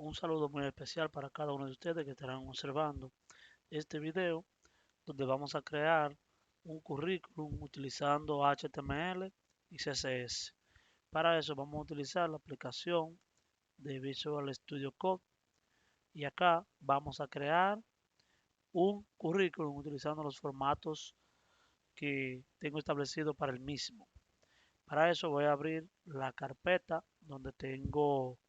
Un saludo muy especial para cada uno de ustedes que estarán observando este video donde vamos a crear un currículum utilizando HTML y CSS. Para eso vamos a utilizar la aplicación de Visual Studio Code y acá vamos a crear un currículum utilizando los formatos que tengo establecido para el mismo. Para eso voy a abrir la carpeta donde tengo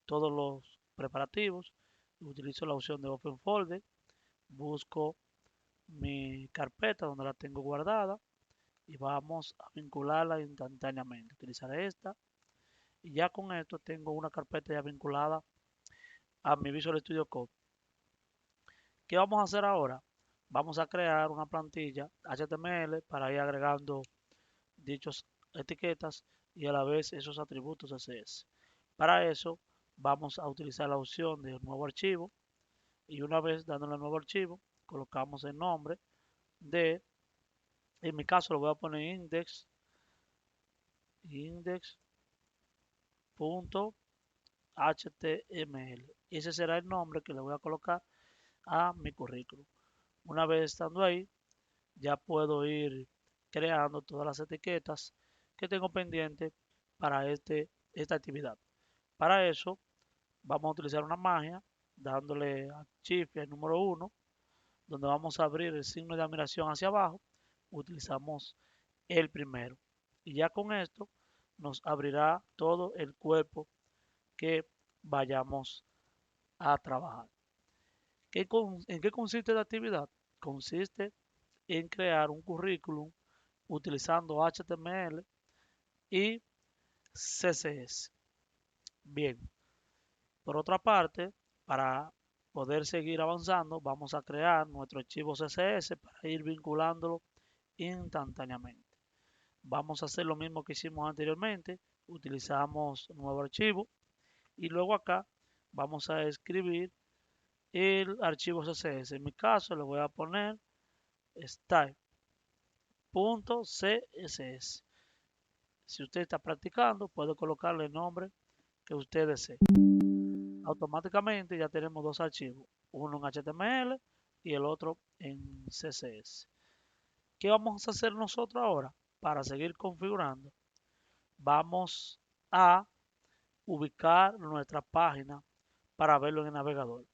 todos los preparativos. Utilizo la opción de Open Folder, busco mi carpeta donde la tengo guardada y vamos a vincularla instantáneamente. Utilizaré esta y ya con esto tengo una carpeta ya vinculada a mi Visual Studio Code. ¿Qué vamos a hacer ahora? Vamos a crear una plantilla HTML para ir agregando dichas etiquetas y a la vez esos atributos CSS. Para eso vamos a utilizar la opción de nuevo archivo y una vez dándole al nuevo archivo colocamos el nombre de, en mi caso lo voy a poner index.html. Ese será el nombre que le voy a colocar a mi currículum. Una vez estando ahí, ya puedo ir creando todas las etiquetas que tengo pendientes para esta actividad. Para eso, vamos a utilizar una magia dándole a Shift el número 1, donde vamos a abrir el signo de admiración hacia abajo. Utilizamos el primero. Y ya con esto nos abrirá todo el cuerpo que vayamos a trabajar. ¿En qué consiste la actividad? Consiste en crear un currículum utilizando HTML y CSS. Bien, por otra parte, para poder seguir avanzando, vamos a crear nuestro archivo CSS para ir vinculándolo instantáneamente. Vamos a hacer lo mismo que hicimos anteriormente. Utilizamos un nuevo archivo y luego acá vamos a escribir el archivo CSS. En mi caso le voy a poner style.css. Si usted está practicando, puede colocarle el nombre que usted desee. Automáticamente ya tenemos dos archivos, uno en HTML y el otro en CSS. ¿Qué vamos a hacer nosotros ahora? Para seguir configurando, vamos a ubicar nuestra página para verlo en el navegador.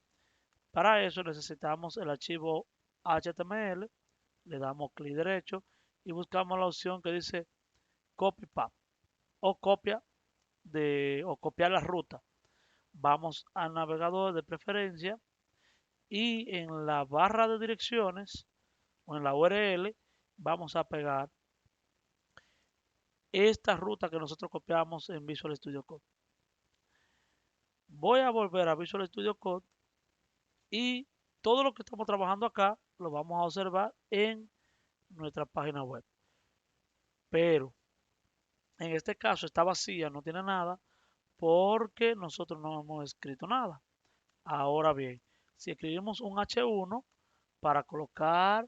Para eso necesitamos el archivo HTML, le damos clic derecho y buscamos la opción que dice Copy Path o copiar la ruta. Vamos al navegador de preferencia y en la barra de direcciones o en la URL vamos a pegar esta ruta que nosotros copiamos en Visual Studio Code. Voy a volver a Visual Studio Code y todo lo que estamos trabajando acá lo vamos a observar en nuestra página web. Pero en este caso está vacía, no tiene nada, porque nosotros no hemos escrito nada. Ahora bien, si escribimos un H1 para colocar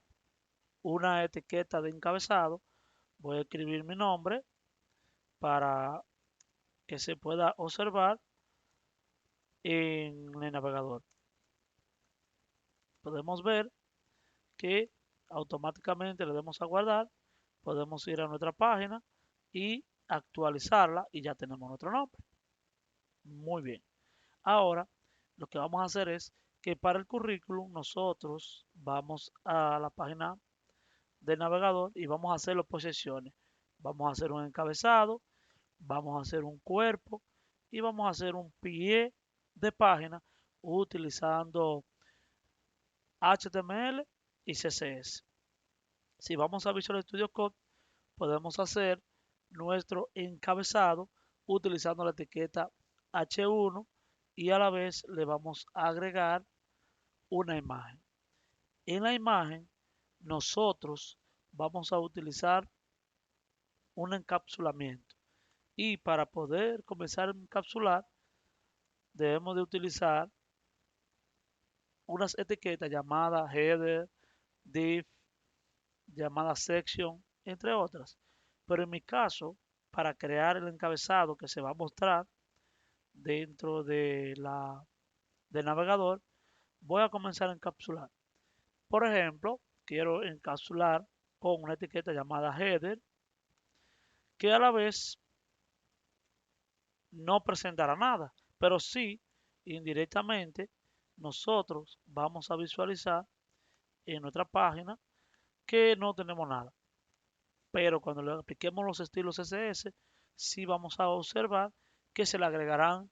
una etiqueta de encabezado, voy a escribir mi nombre para que se pueda observar en el navegador. Podemos ver que automáticamente le damos a guardar, podemos ir a nuestra página y actualizarla y ya tenemos nuestro nombre. Muy bien. Ahora lo que vamos a hacer es que para el currículum nosotros vamos a la página del navegador y vamos a hacerlo por secciones. Vamos a hacer un encabezado, vamos a hacer un cuerpo y vamos a hacer un pie de página utilizando HTML y CSS. Si vamos a Visual Studio Code, podemos hacer nuestro encabezado utilizando la etiqueta H1 y a la vez le vamos a agregar una imagen. En la imagen nosotros vamos a utilizar un encapsulamiento y para poder comenzar a encapsular debemos de utilizar unas etiquetas llamadas header, div, llamada section, entre otras. Pero en mi caso, para crear el encabezado que se va a mostrar, dentro del navegador, voy a comenzar a encapsular. Por ejemplo, quiero encapsular con una etiqueta llamada header, que a la vez no presentará nada, pero sí, indirectamente, nosotros vamos a visualizar en nuestra página que no tenemos nada. Pero cuando le apliquemos los estilos CSS, sí vamos a observar que se le agregarán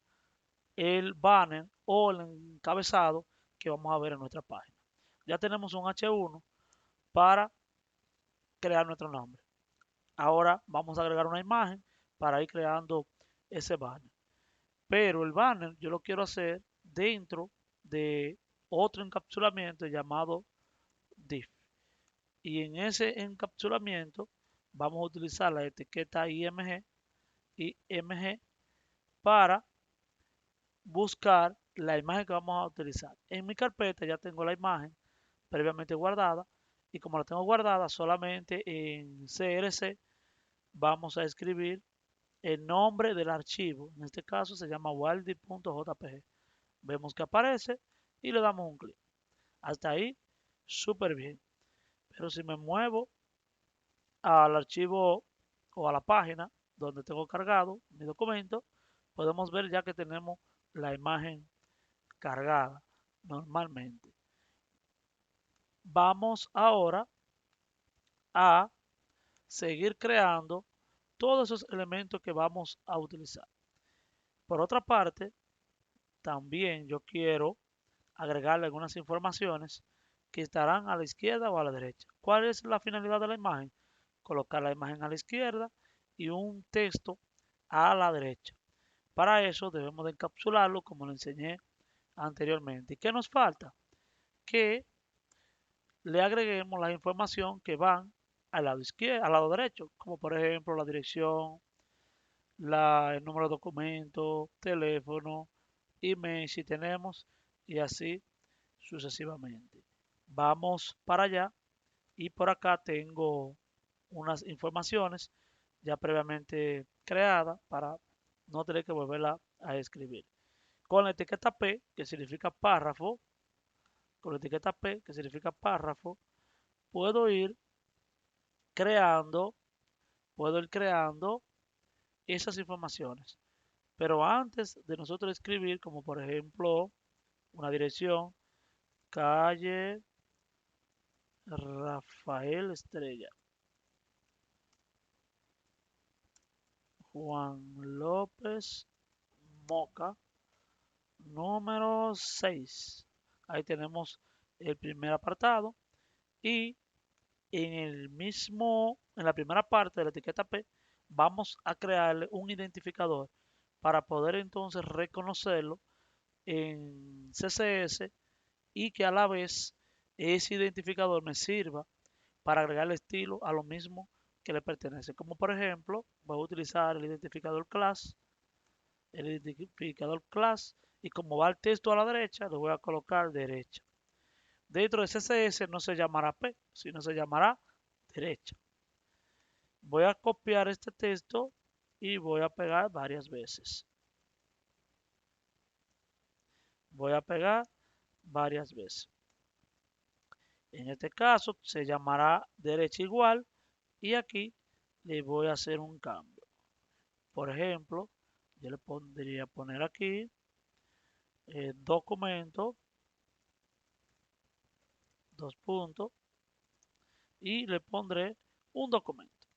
el banner o el encabezado que vamos a ver en nuestra página. Ya tenemos un H1 para crear nuestro nombre. Ahora vamos a agregar una imagen para ir creando ese banner. Pero el banner yo lo quiero hacer dentro de otro encapsulamiento llamado div. Y en ese encapsulamiento vamos a utilizar la etiqueta IMG para buscar la imagen que vamos a utilizar. En mi carpeta ya tengo la imagen previamente guardada y como la tengo guardada solamente en CRC vamos a escribir el nombre del archivo. En este caso se llama waldi.jpg. Vemos que aparece y le damos un clic. Hasta ahí, súper bien. Pero si me muevo al archivo o a la página donde tengo cargado mi documento, podemos ver ya que tenemos la imagen cargada normalmente. Vamos ahora a seguir creando todos esos elementos que vamos a utilizar. Por otra parte, también yo quiero agregarle algunas informaciones que estarán a la izquierda o a la derecha. ¿Cuál es la finalidad de la imagen? Colocar la imagen a la izquierda y un texto a la derecha. Para eso debemos de encapsularlo como lo enseñé anteriormente. ¿Y qué nos falta? Que le agreguemos la información que van al lado izquierdo, al lado derecho, como por ejemplo la dirección, el número de documento, teléfono, email si tenemos y así sucesivamente. Vamos para allá y por acá tengo unas informaciones ya previamente creadas para no tener que volverla a escribir. Con la etiqueta P, que significa párrafo, con la etiqueta P, que significa párrafo, puedo ir creando, puedo ir creando esas informaciones. Pero antes de nosotros escribir, como por ejemplo una dirección, calle Rafael Estrella, Juan López Moca, número 6. Ahí tenemos el primer apartado y en la primera parte de la etiqueta P, vamos a crearle un identificador para poder entonces reconocerlo en CSS y que a la vez ese identificador me sirva para agregarle estilo a lo mismo que le pertenece. Como por ejemplo, voy a utilizar el identificador class, y como va el texto a la derecha, le voy a colocar derecha. Dentro de CSS no se llamará P, sino se llamará derecha. Voy a copiar este texto y voy a pegar varias veces. Voy a pegar varias veces. En este caso se llamará derecha igual y aquí le voy a hacer un cambio. Por ejemplo, yo le podría poner aquí documento, dos puntos, y le pondré un documento.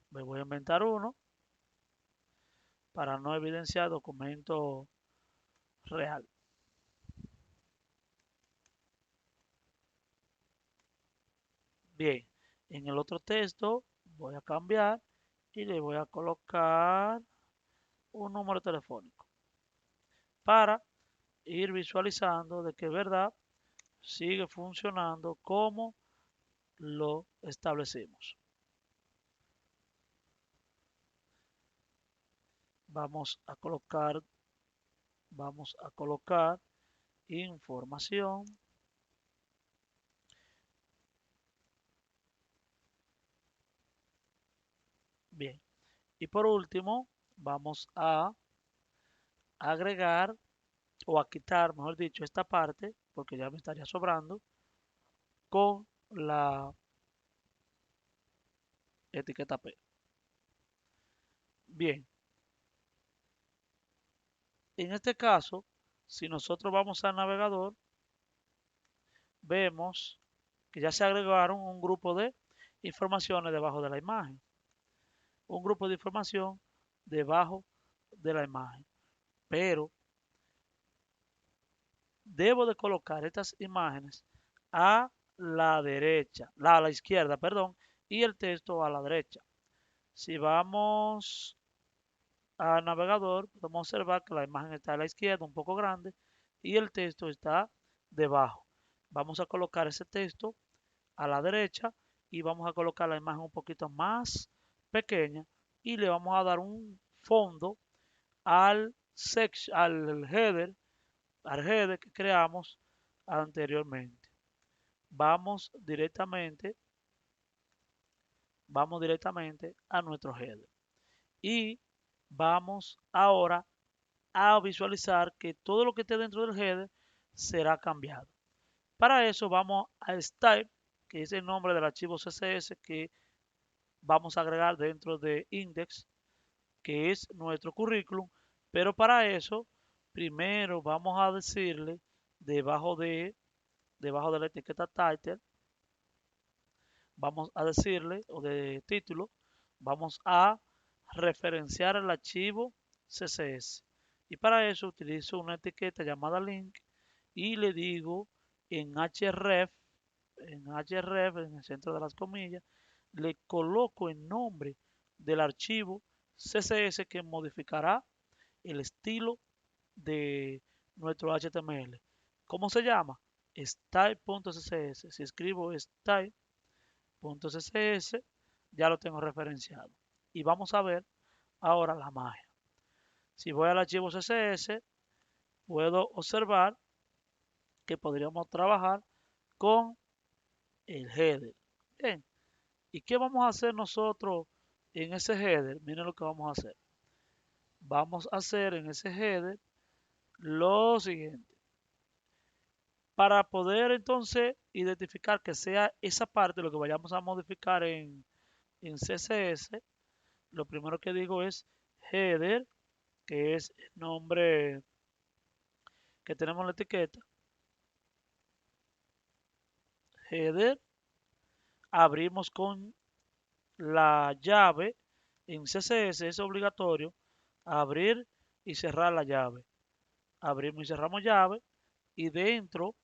Me voy a inventar uno para no evidenciar documento real. Bien, en el otro texto voy a cambiar y le voy a colocar un número telefónico para ir visualizando de que es verdad sigue funcionando como lo establecimos. Vamos a colocar, vamos a colocar información. Bien, y por último vamos a agregar o a quitar, mejor dicho, esta parte, porque ya me estaría sobrando, con la etiqueta P. Bien, en este caso, si nosotros vamos al navegador, vemos que ya se agregaron un grupo de informaciones debajo de la imagen. Un grupo de información debajo de la imagen. Pero debo de colocar estas imágenes a la derecha, a la izquierda, perdón, y el texto a la derecha. Si vamos al navegador, podemos observar que la imagen está a la izquierda, un poco grande, y el texto está debajo. Vamos a colocar ese texto a la derecha y vamos a colocar la imagen un poquito más pequeña y le vamos a dar un fondo al header, que creamos anteriormente. Vamos directamente, vamos directamente a nuestro header y vamos ahora a visualizar que todo lo que esté dentro del header será cambiado. Para eso vamos a style, que es el nombre del archivo CSS que vamos a agregar dentro de index, que es nuestro currículum, pero para eso primero vamos a decirle debajo de la etiqueta title, vamos a decirle, o de título, vamos a referenciar el archivo CSS. Y para eso utilizo una etiqueta llamada link y le digo en href, en el centro de las comillas, le coloco el nombre del archivo CSS que modificará el estilo de nuestro HTML. ¿Cómo se llama? Style.css. Si escribo style.css, ya lo tengo referenciado. Y vamos a ver ahora la magia. Si voy al archivo CSS, puedo observar que podríamos trabajar con el header. Bien, ¿y qué vamos a hacer nosotros en ese header? Miren lo que vamos a hacer. Vamos a hacer en ese header lo siguiente. Para poder entonces identificar que sea esa parte lo que vayamos a modificar en CSS, lo primero que digo es header, que es el nombre que tenemos en la etiqueta. Header, abrimos con la llave. En CSS es obligatorio abrir y cerrar la llave. Abrimos y cerramos llave y dentro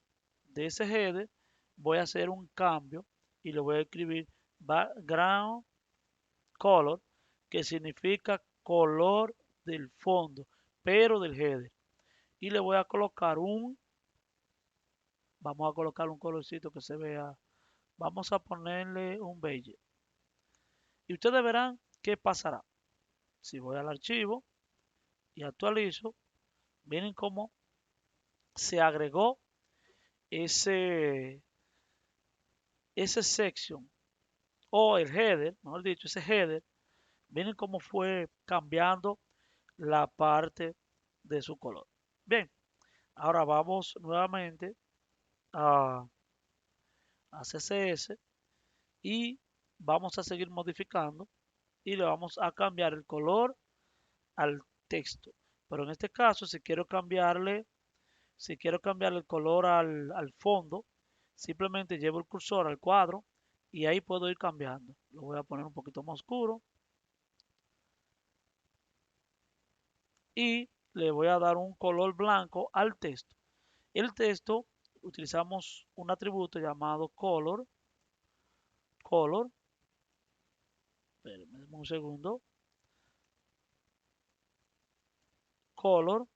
de ese header voy a hacer un cambio y le voy a escribir background color, que significa color del fondo, pero del header. Y le voy a colocar vamos a colocar un colorcito que se vea, vamos a ponerle un beige. Y ustedes verán qué pasará. Si voy al archivo y actualizo, miren cómo se agregó ese, ese section o el header, mejor dicho, ese header. Miren cómo fue cambiando la parte de su color. Bien, ahora vamos nuevamente a, a CSS y vamos a seguir modificando y le vamos a cambiar el color al texto. Pero en este caso, si quiero cambiarle el color al fondo, simplemente llevo el cursor al cuadro y ahí puedo ir cambiando. Lo voy a poner un poquito más oscuro y le voy a dar un color blanco al texto. El texto utilizamos un atributo llamado color, espérenme un segundo, color,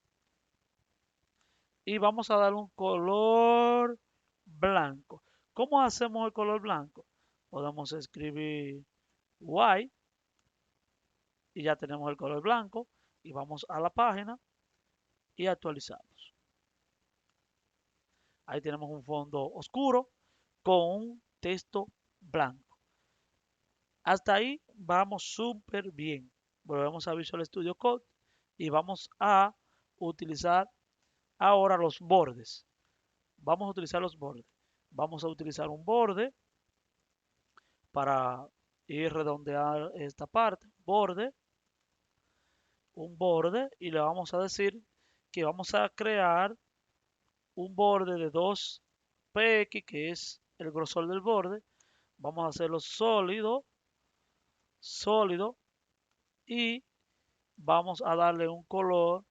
y vamos a dar un color blanco. ¿Cómo hacemos el color blanco? Podemos escribir white y ya tenemos el color blanco y vamos a la página y actualizamos. Ahí tenemos un fondo oscuro con un texto blanco. Hasta ahí vamos súper bien. Volvemos a Visual Studio Code y vamos a utilizar ahora los bordes. Vamos a utilizar los bordes. Vamos a utilizar un borde para ir redondear esta parte. Un borde, y le vamos a decir que vamos a crear un borde de 2px, que es el grosor del borde. Vamos a hacerlo sólido, y vamos a darle un color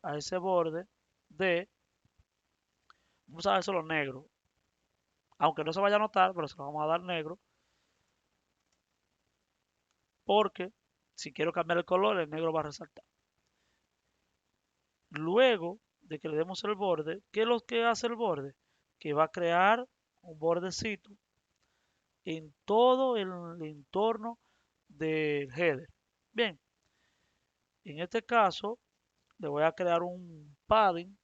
a ese borde de, vamos a dar solo negro, aunque no se vaya a notar, pero se lo vamos a dar negro, porque si quiero cambiar el color, el negro va a resaltar. Luego de que le demos el borde, ¿qué es lo que hace el borde? Que va a crear un bordecito en todo el entorno del header. Bien, en este caso le voy a crear un padding.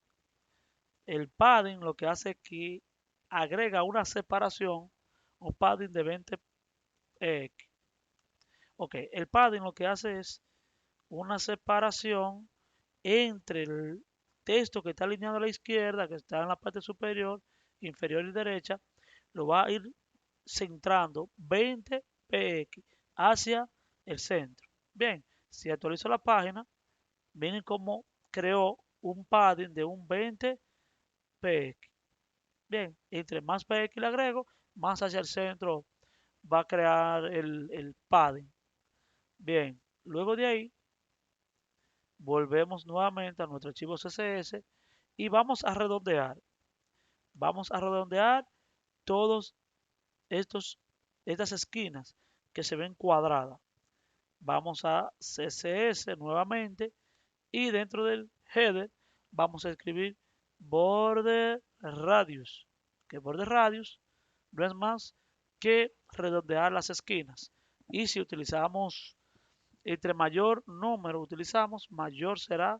El padding lo que hace es que agrega una separación, un padding de 20x. Ok, el padding lo que hace es una separación entre el texto que está alineado a la izquierda, que está en la parte superior, inferior y derecha, lo va a ir centrando 20px hacia el centro. Bien, si actualizo la página, miren cómo creó un padding de un 20px. Bien, entre más px le agrego, más hacia el centro va a crear el padding. Bien, luego de ahí, volvemos nuevamente a nuestro archivo CSS y vamos a redondear. Vamos a redondear todos estas esquinas que se ven cuadradas. Vamos a CSS nuevamente y dentro del header vamos a escribir border radius, que border radius no es más que redondear las esquinas. Y si utilizamos, entre mayor número utilizamos, mayor será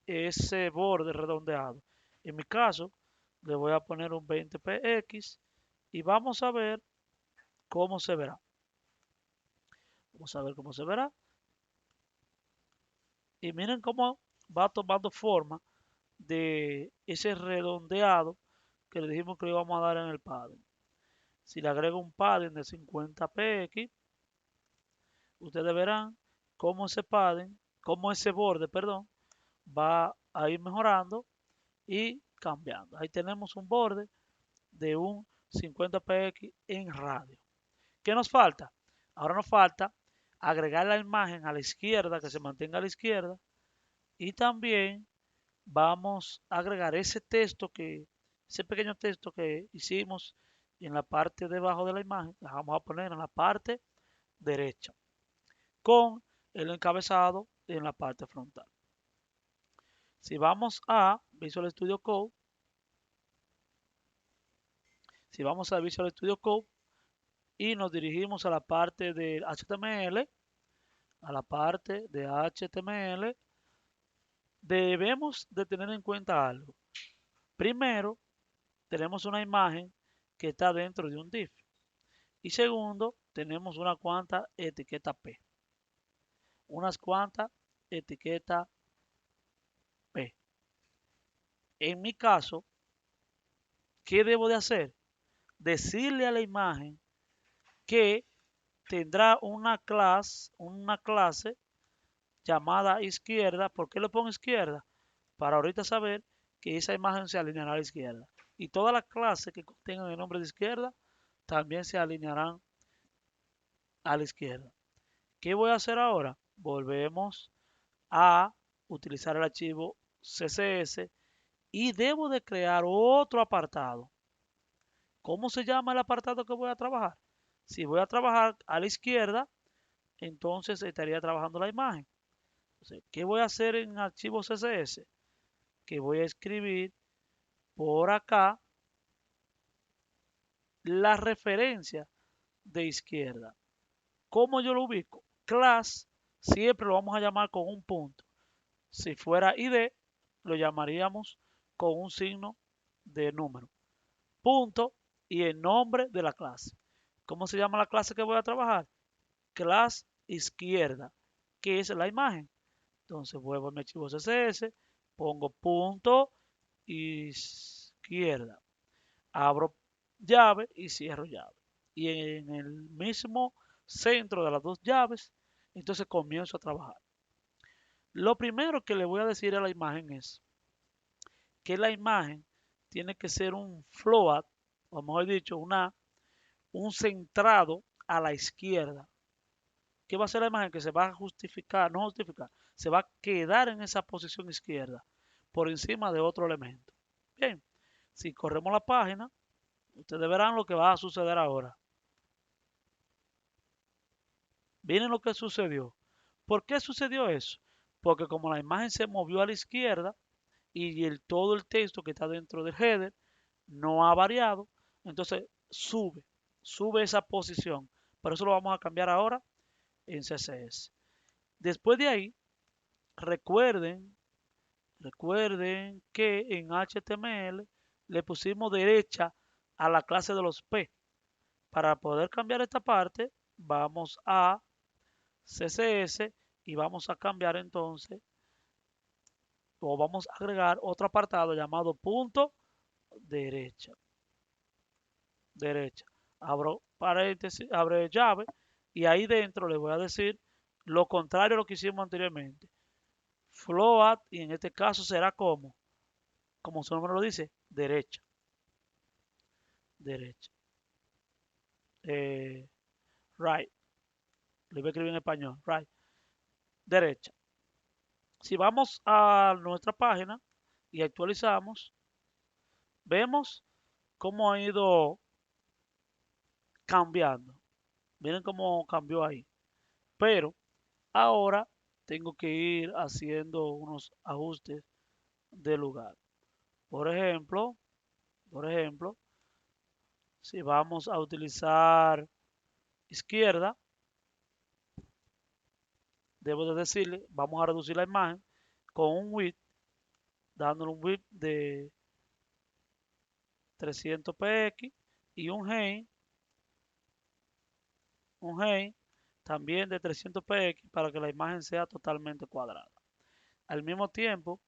ese borde redondeado. En mi caso, le voy a poner un 20px y vamos a ver cómo se verá. Vamos a ver cómo se verá. Y miren cómo va tomando forma de ese redondeado que le dijimos que le íbamos a dar en el padding. Si le agrego un padding de 50px, ustedes verán cómo ese padding, cómo ese borde, perdón, va a ir mejorando y cambiando. Ahí tenemos un borde de un 50px en radio. ¿Qué nos falta? Ahora nos falta agregar la imagen a la izquierda, que se mantenga a la izquierda, y también vamos a agregar ese pequeño texto que hicimos en la parte de abajo de la imagen, la vamos a poner en la parte derecha, con el encabezado en la parte frontal. Si vamos a Visual Studio Code, y nos dirigimos a la parte de HTML, debemos de tener en cuenta algo. Primero, tenemos una imagen que está dentro de un div. Y segundo, tenemos una cuanta etiqueta P. Unas cuantas etiquetas P. En mi caso, ¿qué debo de hacer? Decirle a la imagen que tendrá una clase llamada izquierda. ¿Por qué le pongo izquierda? Para ahorita saber que esa imagen se alineará a la izquierda. Y todas las clases que contengan el nombre de izquierda también se alinearán a la izquierda. ¿Qué voy a hacer ahora? Volvemos a utilizar el archivo CSS y debo de crear otro apartado. ¿Cómo se llama el apartado que voy a trabajar? Si voy a trabajar a la izquierda, entonces estaría trabajando la imagen. Entonces, ¿qué voy a hacer en archivo CSS? Que voy a escribir por acá la referencia de izquierda. ¿Cómo yo lo ubico? Class siempre lo vamos a llamar con un punto. Si fuera ID, lo llamaríamos con un signo de número. Punto y el nombre de la clase. ¿Cómo se llama la clase que voy a trabajar? Clase izquierda, que es la imagen. Entonces vuelvo a mi archivo CSS, pongo punto izquierda, abro llave y cierro llave. Y en el mismo centro de las dos llaves, entonces comienzo a trabajar. Lo primero que le voy a decir a la imagen es que la imagen tiene que ser un float, o mejor dicho, un centrado a la izquierda. ¿Qué va a ser la imagen? Que se va a justificar, no justificar, se va a quedar en esa posición izquierda por encima de otro elemento. Bien, si corremos la página, ustedes verán lo que va a suceder ahora. Miren lo que sucedió. ¿Por qué sucedió eso? Porque como la imagen se movió a la izquierda y todo el texto que está dentro del header no ha variado, entonces sube esa posición. Por eso lo vamos a cambiar ahora en CSS. Después de ahí, recuerden que en HTML le pusimos derecha a la clase de los P. Para poder cambiar esta parte, vamos a CSS y vamos a cambiar entonces, o vamos a agregar otro apartado llamado punto derecha. Derecha. Abro paréntesis, abre llave y ahí dentro le voy a decir lo contrario a lo que hicimos anteriormente. Float y en este caso será como su nombre lo dice, derecha. Derecha. Eh, right. Le voy a escribir en español. Right. Derecha. Si vamos a nuestra página y actualizamos, vemos cómo ha ido cambiando. Miren cómo cambió ahí. Pero ahora tengo que ir haciendo unos ajustes de lugar. Por ejemplo, por ejemplo, si vamos a utilizar izquierda, debo de decirle, vamos a reducir la imagen con un width, dándole un width de 300 px y un height también de 300 px para que la imagen sea totalmente cuadrada. Al mismo tiempo,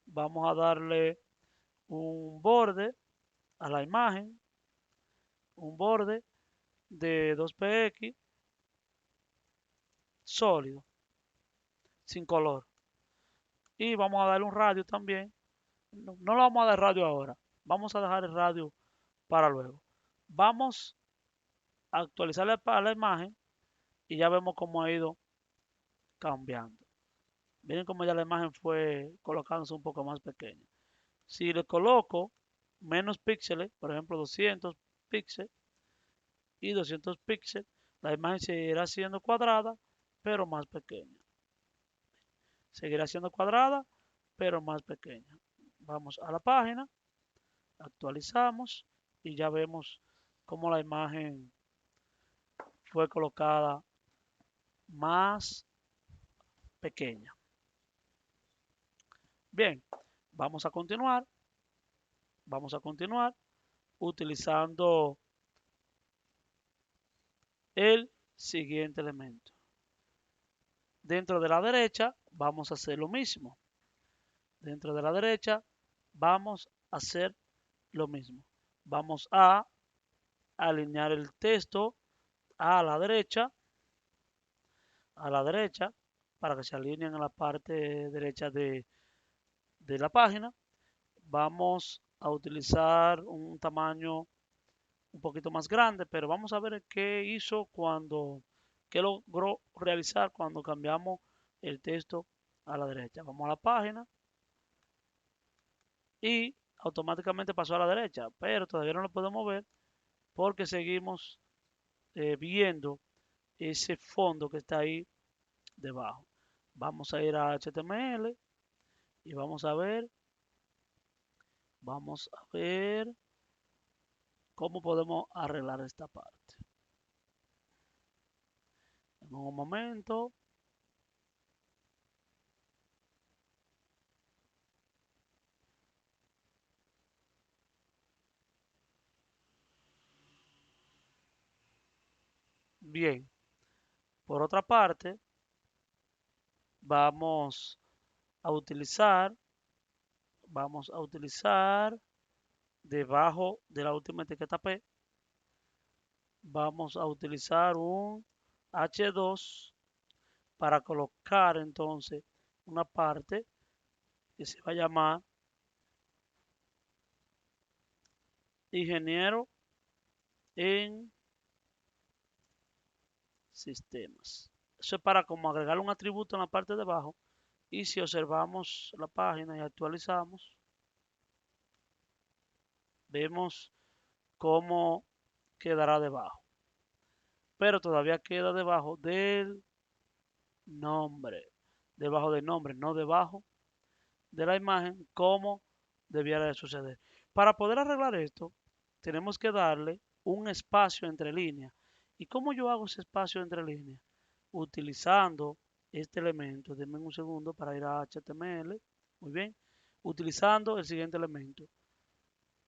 vamos a darle un borde a la imagen, un borde de 2px sólido, sin color. Y vamos a darle un radio también. No lo vamos a dar radio ahora. Vamos a dejar el radio para luego. Vamos a actualizar la imagen y ya vemos cómo ha ido cambiando. Miren cómo ya la imagen fue colocándose un poco más pequeña. Si le coloco menos píxeles, por ejemplo 200 píxeles y 200 píxeles, la imagen seguirá siendo cuadrada, pero más pequeña. Seguirá siendo cuadrada, pero más pequeña. Vamos a la página, actualizamos y ya vemos cómo la imagen fue colocada más pequeña. Bien, vamos a continuar. Vamos a continuar utilizando el siguiente elemento. Dentro de la derecha vamos a hacer lo mismo. Dentro de la derecha vamos a hacer lo mismo. Vamos a alinear el texto a la derecha, para que se alineen en la parte derecha de la página. Vamos a utilizar un tamaño un poquito más grande, pero vamos a ver qué hizo qué logró realizar cuando cambiamos el texto a la derecha. Vamos a la página y automáticamente pasó a la derecha, pero todavía no lo podemos ver porque seguimos viendo ese fondo que está ahí debajo. Vamos a ir a HTML y vamos a ver cómo podemos arreglar esta parte. En un momento. Bien, por otra parte, vamos a utilizar, debajo de la última etiqueta P, vamos a utilizar un H2 para colocar entonces una parte que se va a llamar ingeniero en sistemas. Eso es para como agregar un atributo en la parte de abajo. Y si observamos la página y actualizamos, vemos cómo quedará debajo. Pero todavía queda debajo del nombre. Debajo del nombre, no debajo de la imagen, como debiera de suceder. Para poder arreglar esto, tenemos que darle un espacio entre líneas. ¿Y cómo yo hago ese espacio entre líneas? Utilizando este elemento. Denme un segundo para ir a HTML. Muy bien. Utilizando el siguiente elemento.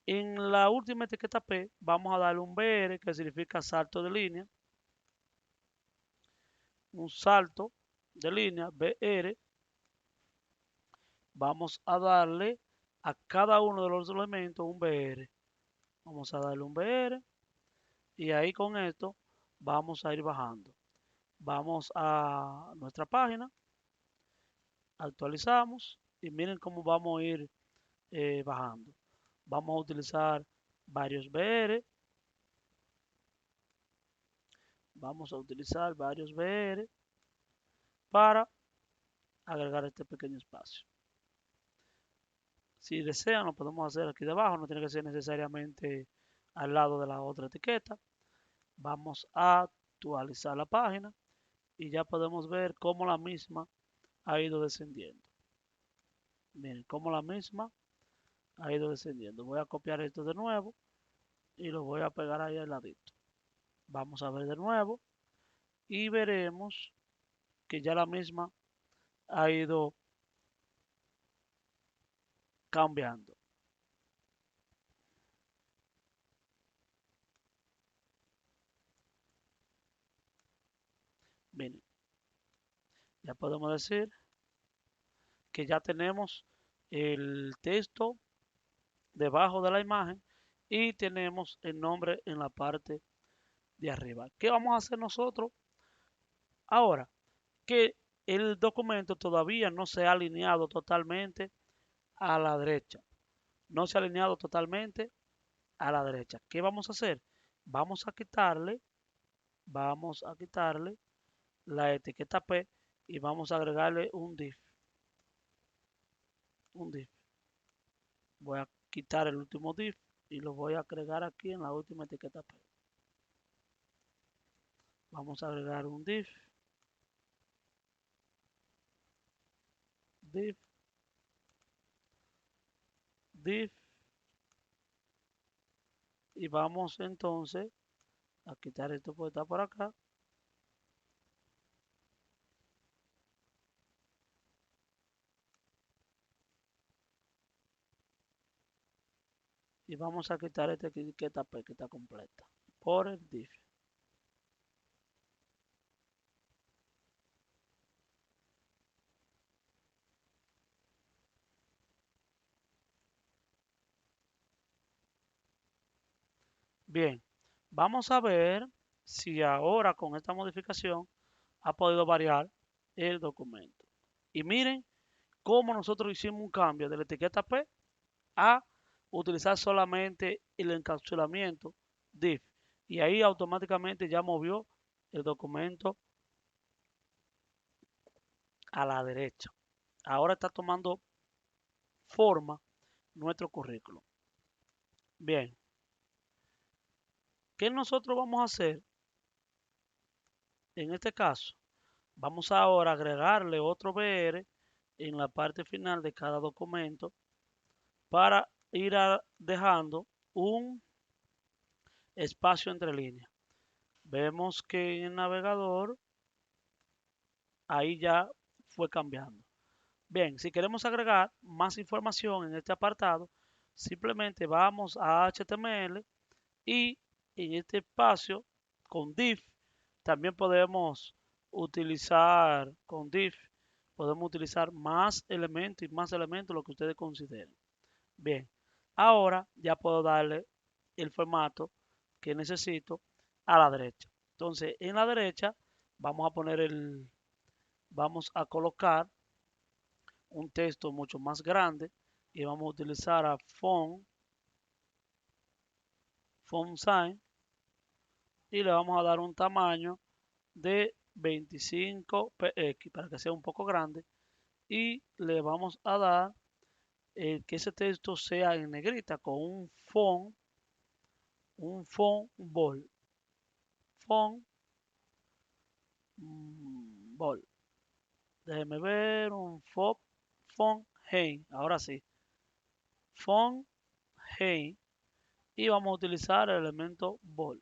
En la última etiqueta P vamos a darle un BR que significa salto de línea. Un salto de línea BR. Vamos a darle a cada uno de los elementos un BR. Vamos a darle un BR y ahí con esto vamos a ir bajando. Vamos a nuestra página, actualizamos y miren cómo vamos a ir bajando. Vamos a utilizar varios BR. Vamos a utilizar varios BR para agregar este pequeño espacio. Si desean, lo podemos hacer aquí debajo, no tiene que ser necesariamente al lado de la otra etiqueta. Vamos a actualizar la página y ya podemos ver cómo la misma ha ido descendiendo. Miren cómo la misma ha ido descendiendo. Voy a copiar esto de nuevo y lo voy a pegar ahí al ladito. Vamos a ver de nuevo y veremos que ya la misma ha ido cambiando. Miren, ya podemos decir que ya tenemos el texto debajo de la imagen y tenemos el nombre en la parte de arriba. ¿Qué vamos a hacer nosotros ahora? Que el documento todavía no se ha alineado totalmente a la derecha. No se ha alineado totalmente a la derecha. ¿Qué vamos a hacer? Vamos a quitarle la etiqueta P y vamos a agregarle un div. Un div. Voy a quitar el último div y lo voy a agregar aquí en la última etiqueta P. Vamos a agregar un div. Div. Div. Y vamos entonces a quitar esto que está por acá. Y vamos a quitar esta etiqueta P que está completa por el div. Bien, vamos a ver si ahora con esta modificación ha podido variar el documento. Y miren cómo nosotros hicimos un cambio de la etiqueta P a utilizar solamente el encapsulamiento div. Y ahí automáticamente ya movió el documento a la derecha. Ahora está tomando forma nuestro currículum. Bien, ¿qué nosotros vamos a hacer en este caso? Vamos ahora a agregarle otro BR en la parte final de cada documento para ir dejando un espacio entre líneas. Vemos que en el navegador ahí ya fue cambiando. Bien, si queremos agregar más información en este apartado, simplemente vamos a HTML y en este espacio con div también podemos utilizar con div, podemos utilizar más elementos y más elementos, lo que ustedes consideren. Bien, ahora ya puedo darle el formato que necesito a la derecha. Entonces, en la derecha vamos a colocar un texto mucho más grande y vamos a utilizar a font size y le vamos a dar un tamaño de 25 px para que sea un poco grande y le vamos a dar que ese texto sea en negrita con un font bold. Font bold. Déjeme ver font hey. Ahora sí. Font hey. Y vamos a utilizar el elemento bold.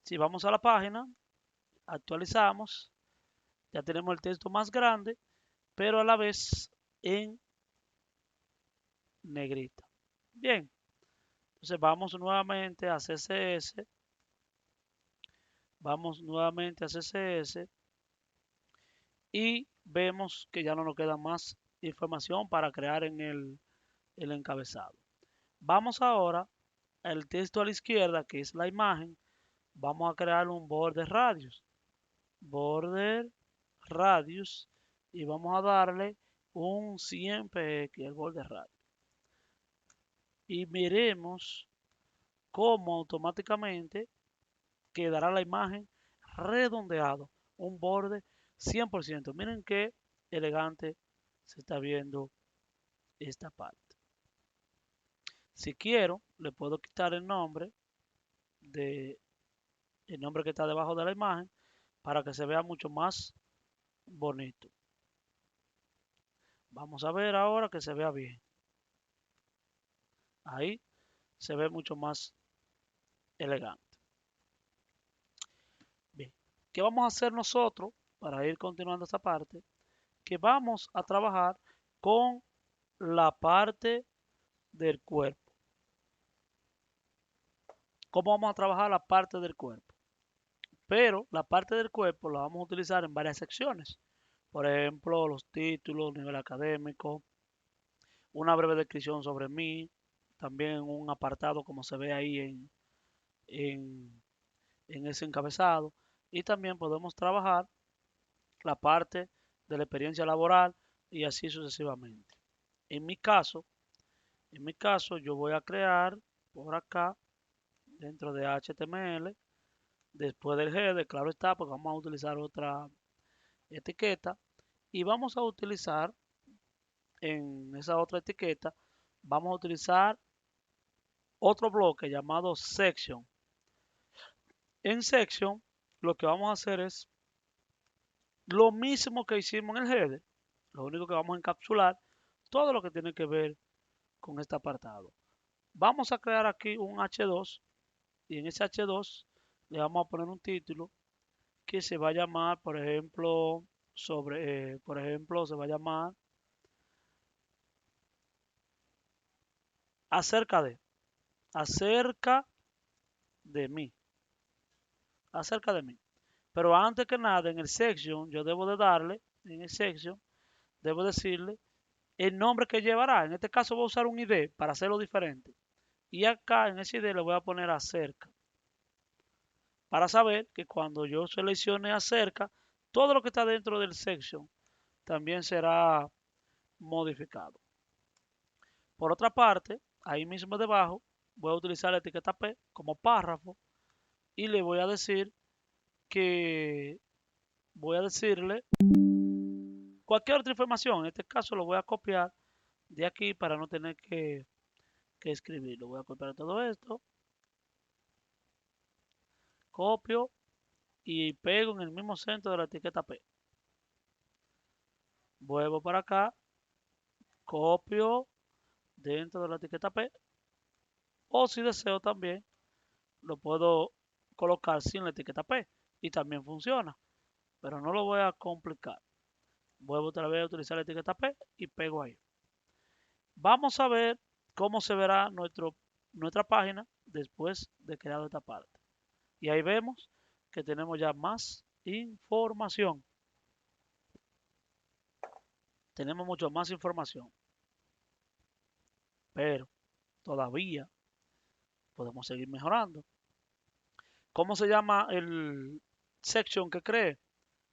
Si vamos a la página, actualizamos, ya tenemos el texto más grande, pero a la vez en negrita. Bien, entonces vamos nuevamente a CSS, y vemos que ya no nos queda más información para crear en el encabezado. Vamos ahora al texto a la izquierda, que es la imagen, vamos a crear un border radius, y vamos a darle un 100 px al border radius. Y miremos cómo automáticamente quedará la imagen redondeado, un borde 100%. Miren qué elegante se está viendo esta parte. Si quiero, le puedo quitar el nombre que está debajo de la imagen para que se vea mucho más bonito. Vamos a ver ahora que se vea bien. Ahí se ve mucho más elegante. Bien, ¿qué vamos a hacer nosotros para ir continuando esta parte? Que vamos a trabajar con la parte del cuerpo. ¿Cómo vamos a trabajar la parte del cuerpo? Pero la parte del cuerpo la vamos a utilizar en varias secciones. Por ejemplo, los títulos, nivel académico, una breve descripción sobre mí, también un apartado como se ve ahí en, en ese encabezado. Y también podemos trabajar la parte de la experiencia laboral y así sucesivamente. En mi caso, yo voy a crear por acá, dentro de HTML, después del header, claro está, porque vamos a utilizar otra etiqueta y vamos a utilizar en esa otra etiqueta, vamos a utilizar otro bloque llamado section. En section, lo que vamos a hacer es lo mismo que hicimos en el header, lo único que vamos a encapsular todo lo que tiene que ver con este apartado. Vamos a crear aquí un H2 y en ese H2 le vamos a poner un título que se va a llamar, por ejemplo, se va a llamar acerca acerca de mí, acerca de mí. Pero antes que nada, en el section, yo debo de darle, en el section, debo decirle el nombre que llevará. En este caso voy a usar un ID para hacerlo diferente. Y acá en ese ID le voy a poner acerca. Para saber que cuando yo seleccione acerca, todo lo que está dentro del section también será modificado. Por otra parte, ahí mismo debajo, voy a utilizar la etiqueta P como párrafo y le voy a decir que voy a decirle cualquier otra información. En este caso lo voy a copiar de aquí para no tener que escribirlo. Voy a copiar todo esto, copio y pego en el mismo centro de la etiqueta P. Vuelvo para acá, copio dentro de la etiqueta P. O si deseo también, lo puedo colocar sin la etiqueta P y también funciona. Pero no lo voy a complicar. Vuelvo otra vez a utilizar la etiqueta P y pego ahí. Vamos a ver cómo se verá nuestra página después de creado esta parte. Y ahí vemos que tenemos ya más información. tenemos mucho más información, pero todavía podemos seguir mejorando. ¿Cómo se llama el section que cree?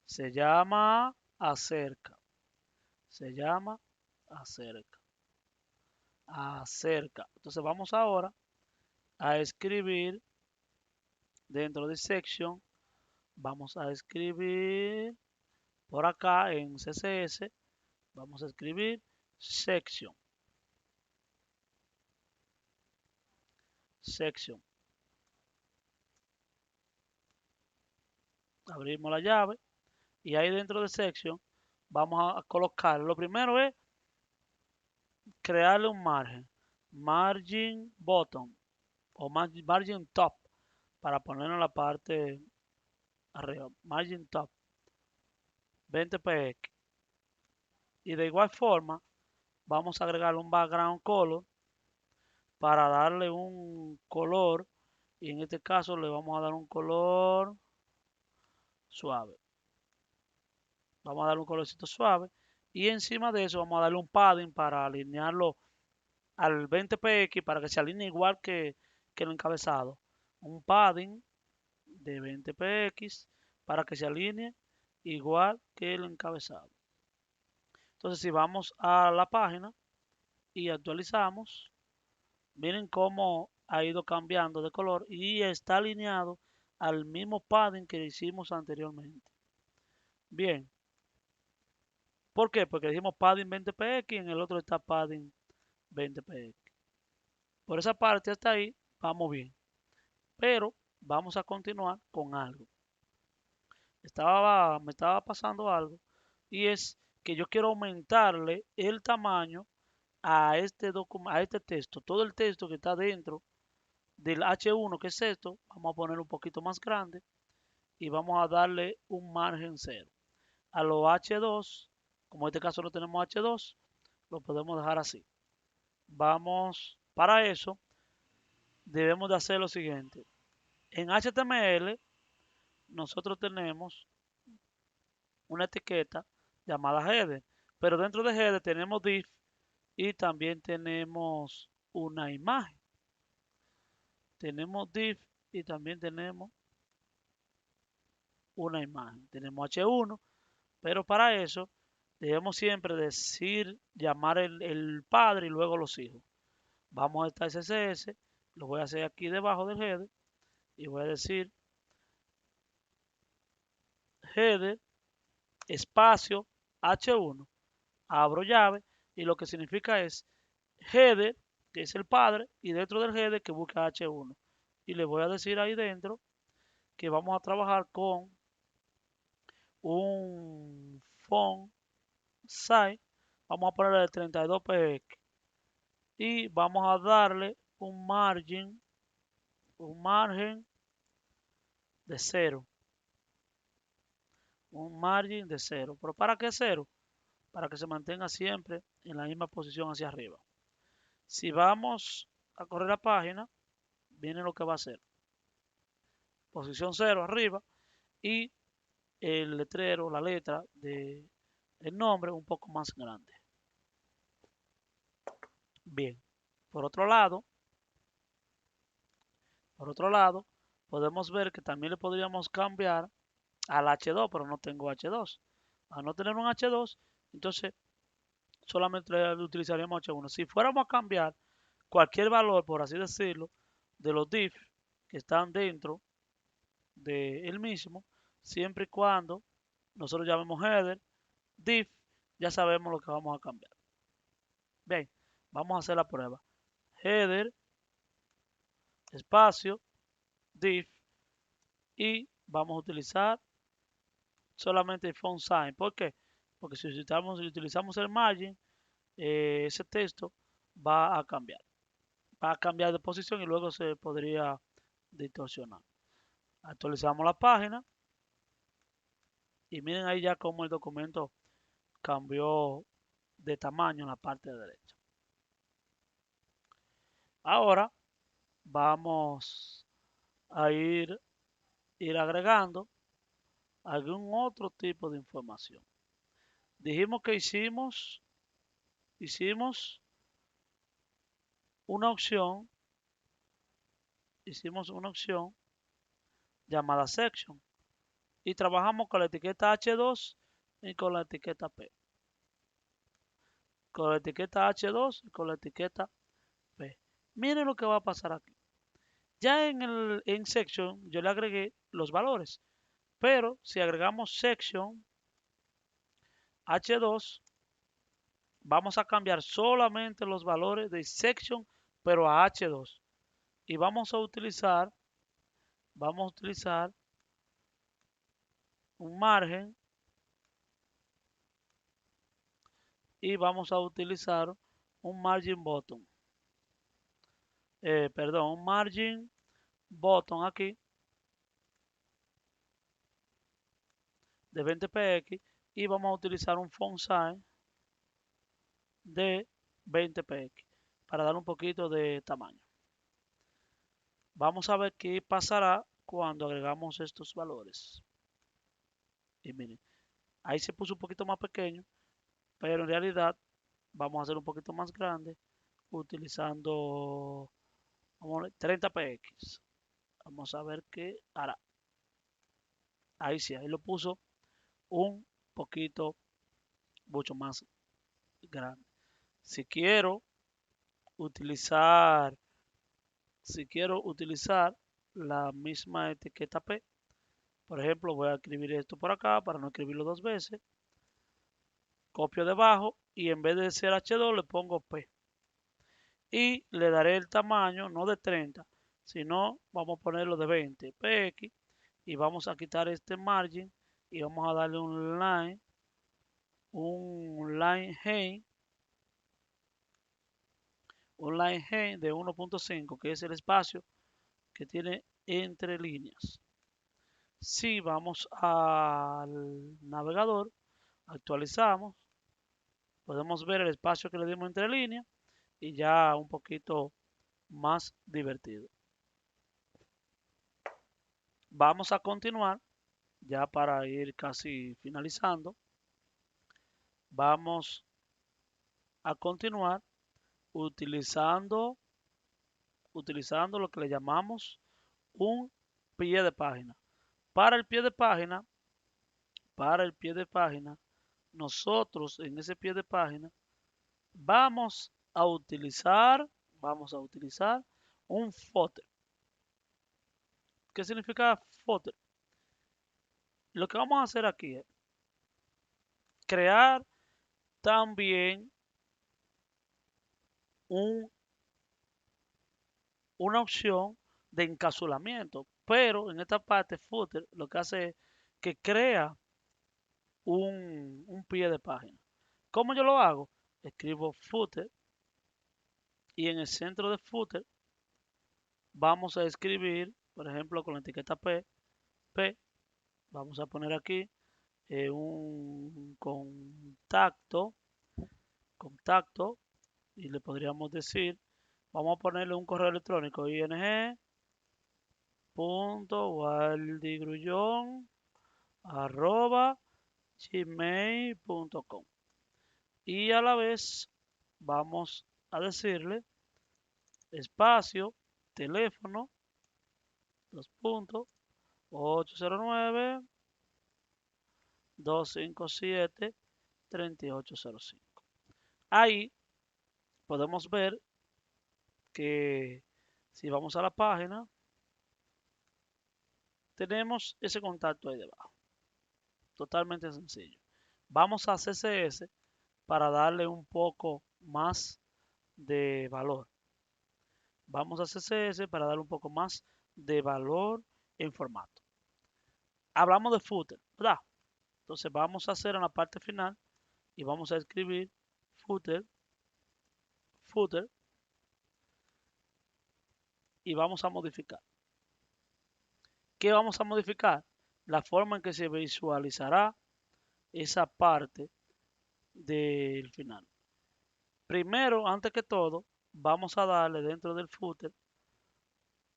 Se llama acerca. Se llama acerca. Acerca. Entonces vamos ahora a escribir dentro de section. Vamos a escribir por acá en CSS. Vamos a escribir section. Section. Abrimos la llave y ahí dentro de section vamos a colocar. Lo primero es crearle un margen. Margin bottom o margin top para ponerlo en la parte arriba. Margin top 20 px. Y de igual forma vamos a agregar un background color para darle un color. Y en este caso le vamos a dar un color suave. Vamos a darle un colorcito suave. Y encima de eso vamos a darle un padding para alinearlo al 20 px para que se alinee igual que el encabezado. Un padding de 20 px para que se alinee igual que el encabezado. Entonces si vamos a la página y actualizamos, miren cómo ha ido cambiando de color y está alineado al mismo padding que hicimos anteriormente. Bien, ¿por qué? Porque dijimos padding 20 px y en el otro está padding 20 px. Por esa parte hasta ahí vamos bien, pero vamos a continuar con algo. Me estaba pasando algo y es que yo quiero aumentarle el tamaño a este documento, a este texto, todo el texto que está dentro del H1, que es esto, vamos a ponerlo un poquito más grande y vamos a darle un margen cero. A los H2, como en este caso no tenemos H2, lo podemos dejar así. Vamos, para eso, debemos de hacer lo siguiente. En HTML, nosotros tenemos una etiqueta llamada header, pero dentro de header tenemos div y también tenemos una imagen. Tenemos div y también tenemos una imagen. Tenemos H1, pero para eso debemos siempre decir, llamar el padre y luego los hijos. Vamos a esta CSS, lo voy a hacer aquí debajo del header y voy a decir header espacio H1, abro llave y lo que significa es header, que es el padre, y dentro del header que busca H1. Y le voy a decir ahí dentro que vamos a trabajar con un font size, vamos a ponerle de 32 px y vamos a darle un margen de cero, un margen de cero. ¿Pero para qué cero? Para que se mantenga siempre en la misma posición hacia arriba. Si vamos a correr la página, viene lo que va a hacer. Posición cero arriba y el letrero, la letra de el nombre un poco más grande. Bien. Por otro lado, podemos ver que también le podríamos cambiar al H2, pero no tengo H2. Al no tener un H2, entonces solamente le utilizaríamos H1. Si fuéramos a cambiar cualquier valor, por así decirlo, de los div que están dentro del mismo, siempre y cuando nosotros llamemos header, div, ya sabemos lo que vamos a cambiar. Bien, vamos a hacer la prueba. Header, espacio, div, y vamos a utilizar solamente el font size. ¿Por qué? Porque si utilizamos el margin, ese texto va a cambiar. Va a cambiar de posición y luego se podría distorsionar. Actualizamos la página y miren ahí ya cómo el documento cambió de tamaño en la parte derecha. Ahora vamos a ir agregando algún otro tipo de información. Dijimos que hicimos una opción, hicimos una opción llamada section y trabajamos con la etiqueta H2 y con la etiqueta P. Con la etiqueta H2 y con la etiqueta P. Miren lo que va a pasar aquí. Ya en section yo le agregué los valores, pero si agregamos section H2, vamos a cambiar solamente los valores de section, pero a H2. Y vamos a utilizar un margen y vamos a utilizar un margin bottom. Perdón, un margin bottom aquí de 20 px y vamos a utilizar un font size de 20 px para dar un poquito de tamaño. Vamos a ver qué pasará cuando agregamos estos valores. Y miren, ahí se puso un poquito más pequeño, pero en realidad vamos a hacer un poquito más grande utilizando 30 px. Vamos a ver qué hará. Ahí sí, ahí lo puso un poquito, mucho más grande. Si quiero utilizar, si quiero utilizar la misma etiqueta P, por ejemplo, voy a escribir esto por acá para no escribirlo dos veces. Copio debajo y en vez de ser H2 le pongo P. Y le daré el tamaño, no de 30, sino vamos a ponerlo de 20 px y vamos a quitar este margin y vamos a darle un line height de 1.5, que es el espacio que tiene entre líneas. Si vamos al navegador, actualizamos, podemos ver el espacio que le dimos entre líneas y ya un poquito más divertido. Vamos a continuar ya para ir casi finalizando. Vamos a continuar utilizando lo que le llamamos un pie de página. Para el pie de página, nosotros en ese pie de página vamos a utilizar un footer. ¿Qué significa footer? Lo que vamos a hacer aquí es crear también un, una opción de encapsulamiento, pero en esta parte footer lo que hace es que crea un pie de página. ¿Cómo yo lo hago? Escribo footer y en el centro de footer vamos a escribir, por ejemplo, con la etiqueta P, vamos a poner aquí un contacto, y le podríamos decir, vamos a ponerle un correo electrónico, ing.waldygrullon@gmail.com, y a la vez vamos a decirle espacio, teléfono, 809-257-3805. Ahí podemos ver que si vamos a la página, tenemos ese contacto ahí debajo. Totalmente sencillo. Vamos a CSS para darle un poco más de valor. Vamos a CSS para darle un poco más de valor en formato. Hablamos de footer, ¿verdad? Entonces vamos a hacer en la parte final y vamos a escribir footer y vamos a modificar. ¿Qué vamos a modificar? La forma en que se visualizará esa parte del final. Primero, antes que todo, vamos a darle dentro del footer,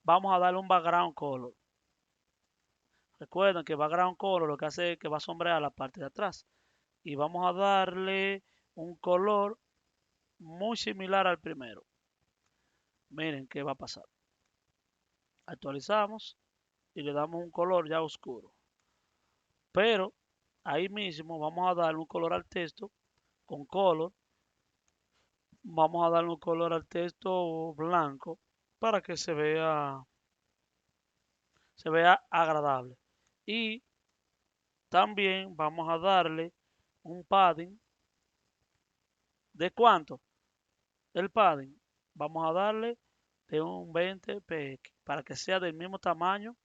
vamos a darle un background color. Recuerden que background color lo que hace es que va a sombrear la parte de atrás. y vamos a darle un color muy similar al primero. Miren qué va a pasar. Actualizamos y le damos un color ya oscuro. Pero ahí mismo vamos a darle un color al texto con color. Vamos a darle un color al texto blanco para que se vea agradable. Y también vamos a darle un padding. ¿De cuánto? El padding. Vamos a darle de un 20 px para que sea del mismo tamaño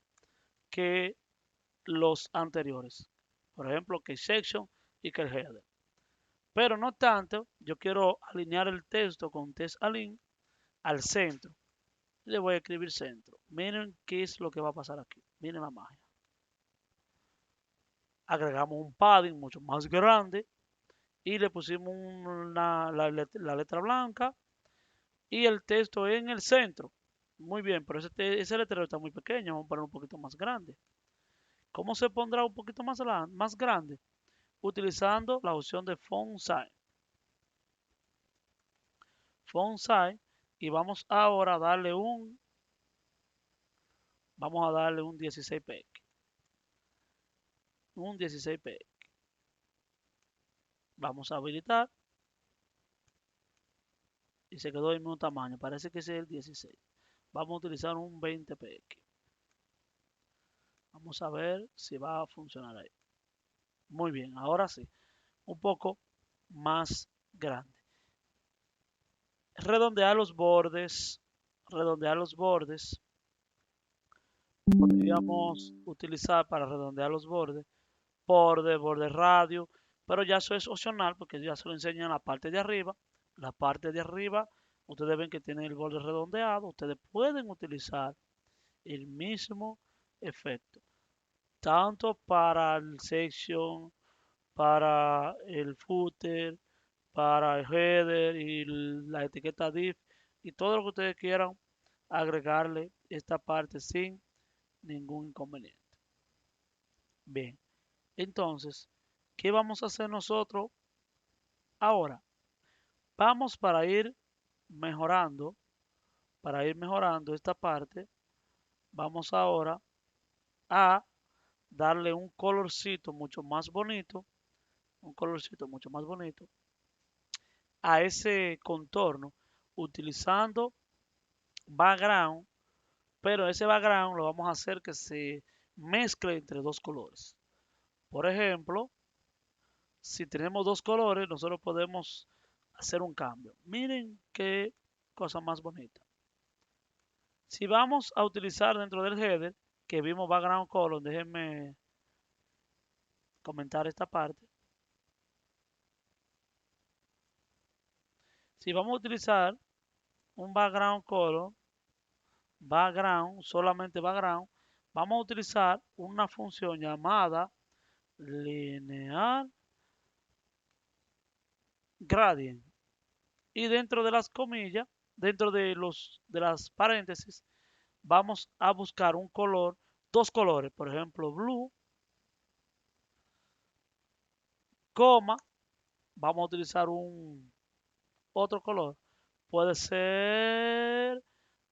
que los anteriores. Por ejemplo, que el section y que el header. Pero no tanto, yo quiero alinear el texto con text align al centro. Le voy a escribir centro. Miren qué es lo que va a pasar aquí. Miren la magia. Agregamos un padding mucho más grande y le pusimos la letra blanca y el texto en el centro. Muy bien, pero ese letrero está muy pequeño. Vamos a poner un poquito más grande. ¿Cómo se pondrá un poquito más grande? Utilizando la opción de font size. Font size y vamos a darle un 16 px. Un 16 px. Vamos a habilitar y se quedó del mismo tamaño. Parece que ese es el 16. Vamos a utilizar un 20 px. Vamos a ver si va a funcionar ahí. Muy bien, ahora sí. Un poco más grande. Redondear los bordes. Redondear los bordes. Podríamos utilizar para redondear los bordes borde radio, pero ya eso es opcional porque ya se lo enseñan en la parte de arriba. La parte de arriba, ustedes ven que tiene el borde redondeado. Ustedes pueden utilizar el mismo efecto, tanto para el section, para el footer, para el header y la etiqueta div y todo lo que ustedes quieran agregarle esta parte sin ningún inconveniente. Bien, entonces, ¿qué vamos a hacer nosotros ahora? Vamos para ir mejorando esta parte, vamos ahora a darle un colorcito mucho más bonito, un colorcito mucho más bonito a ese contorno utilizando background, pero ese background lo vamos a hacer que se mezcle entre dos colores. Por ejemplo, si tenemos dos colores, nosotros podemos hacer un cambio. Miren qué cosa más bonita. Si vamos a utilizar dentro del header, que vimos background color, déjenme comentar esta parte. Si vamos a utilizar un background color, solamente background, vamos a utilizar una función llamada linear gradient. Y dentro de las comillas, dentro de las paréntesis, vamos a buscar un color, dos colores, por ejemplo, blue, coma, vamos a utilizar un otro color. Puede ser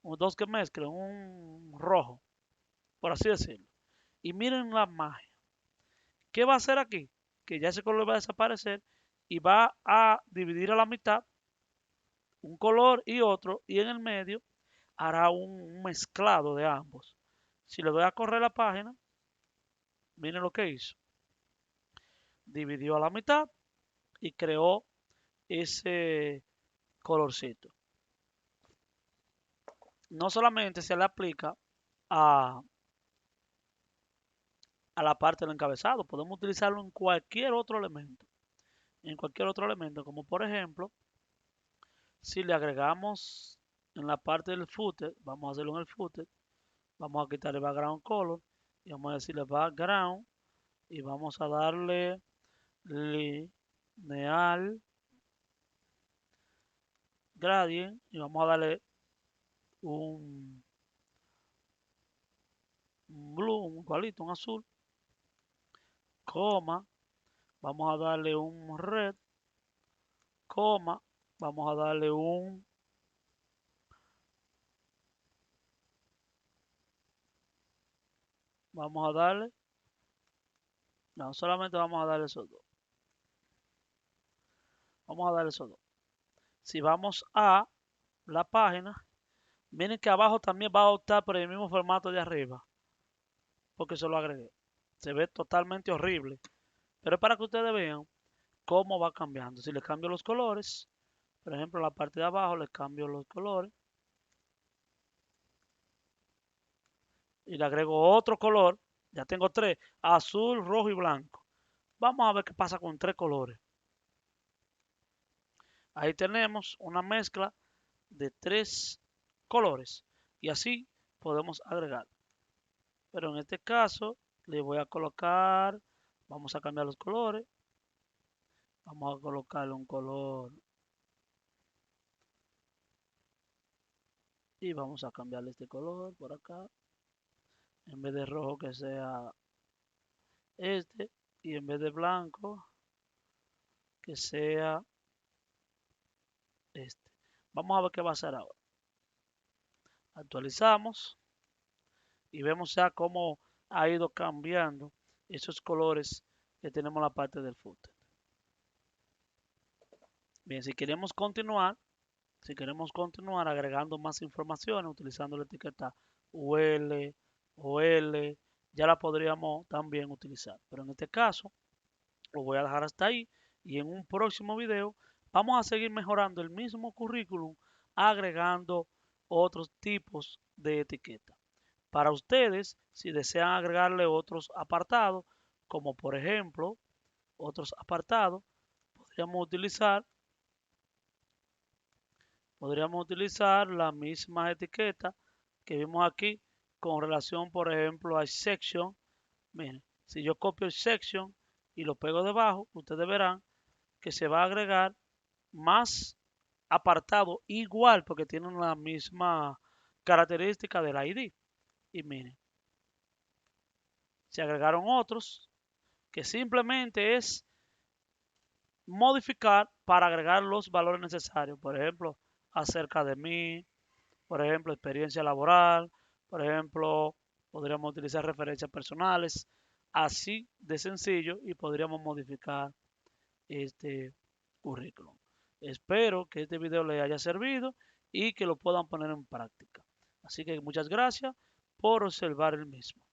dos que mezclen, un rojo, por así decirlo. Y miren la magia. ¿Qué va a hacer aquí? Que ya ese color va a desaparecer y va a dividir a la mitad un color y otro, y en el medio hará un mezclado de ambos. Si le doy a correr la página, miren lo que hizo. Dividió a la mitad y creó ese colorcito. No solamente se le aplica a, a la parte del encabezado, podemos utilizarlo en cualquier otro elemento. En cualquier otro elemento, como por ejemplo, si le agregamos en la parte del footer, vamos a hacerlo en el footer, vamos a quitar el background color y vamos a decirle background y vamos a darle lineal gradient y vamos a darle un, un blue, un igualito, un azul, coma, vamos a darle un red, coma, vamos a darle vamos a darle, no, solamente vamos a darle esos dos. Vamos a darle esos dos. Si vamos a la página, miren que abajo también va a optar por el mismo formato de arriba, porque se lo agregué. Se ve totalmente horrible, pero es para que ustedes vean cómo va cambiando. Si le cambio los colores, por ejemplo, en la parte de abajo le cambio los colores y le agrego otro color. Ya tengo tres, azul, rojo y blanco. Vamos a ver qué pasa con tres colores. Ahí tenemos una mezcla de tres colores y así podemos agregar. Pero en este caso le voy a colocar, vamos a cambiar los colores. Vamos a colocarle un color y vamos a cambiarle este color por acá. En vez de rojo que sea este y en vez de blanco que sea este. Vamos a ver qué va a hacer ahora. Actualizamos y vemos ya cómo ha ido cambiando esos colores que tenemos en la parte del footer. Bien, si queremos continuar agregando más información utilizando la etiqueta UL o L, ya la podríamos también utilizar. Pero en este caso, lo voy a dejar hasta ahí y en un próximo video vamos a seguir mejorando el mismo currículum agregando otros tipos de etiqueta. Para ustedes, si desean agregarle otros apartados, como por ejemplo otros apartados, podríamos utilizar, podríamos utilizar la misma etiqueta que vimos aquí con relación, por ejemplo, a section. Miren, si yo copio el section y lo pego debajo, ustedes verán que se va a agregar más apartado igual porque tienen la misma característica del ID. Y miren, se agregaron otros que simplemente es modificar para agregar los valores necesarios. Por ejemplo, acerca de mí, por ejemplo, experiencia laboral, por ejemplo, podríamos utilizar referencias personales, así de sencillo y podríamos modificar este currículum. Espero que este video les haya servido y que lo puedan poner en práctica. Así que muchas gracias por observar el mismo.